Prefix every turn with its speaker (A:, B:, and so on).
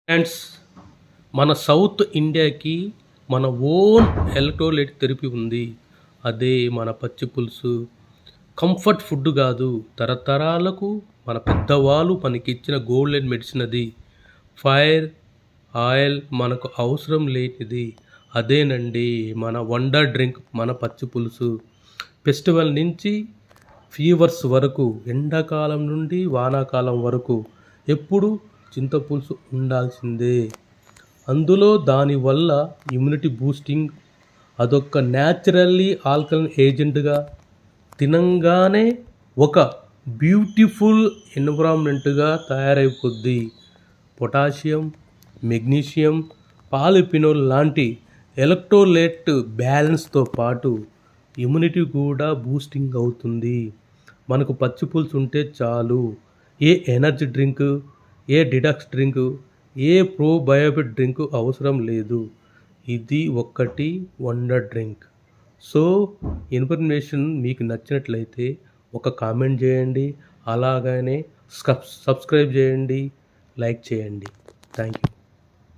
A: Friends, మన south ఇండియాకి మన ఓన్ ఎలక్ట్రోలైట్ థెరపీ ఉంది. అదే మన పచ్చి పులుసు. కంఫర్ట్ ఫుడ్ కాదు, తరతరాలకు మన పెద్దవాళ్ళు మనకిచ్చిన గోల్డెన్ మెడిసిన్ అది. ఫైర్, ఆయిల్ మనకు అవసరం లేనిది. అదేనండి మన వండర్ డ్రింక్, మన పచ్చి పులుసు. ఫెస్టివల్ నుంచి ఫీవర్స్ వరకు, ఎండాకాలం నుండి వానాకాలం వరకు ఎప్పుడు చింతపులుసు ఉండాల్సిందే. అందులో దానివల్ల ఇమ్యూనిటీ బూస్టింగ్, అదొక న్యాచురల్లీ ఆల్కలైన్ ఏజెంట్గా, తినంగానే ఒక బ్యూటిఫుల్ ఎన్విరాన్మెంట్గా తయారైపోద్ది. పొటాషియం, మెగ్నీషియం, పాలిఫినోల్ లాంటి ఎలక్ట్రోలైట్ బ్యాలెన్స్తో పాటు ఇమ్యూనిటీ కూడా బూస్టింగ్ అవుతుంది. మనకు పచ్చి పులుసు ఉంటే చాలు. ఏ ఎనర్జీ డ్రింక్, ఏ డిటాక్స్ డ్రింక్, ఏ ప్రోబయోటిక్ డ్రింక్ అవసరం లేదు. ఇది ఒక్కటి వండర్ డ్రింక్. సో ఇన్ఫర్మేషన్ మీకు నచ్చినట్లయితే ఒక కామెంట్ చేయండి, అలాగనే సబ్స్క్రైబ్ చేయండి, లైక్ చేయండి. Thank you.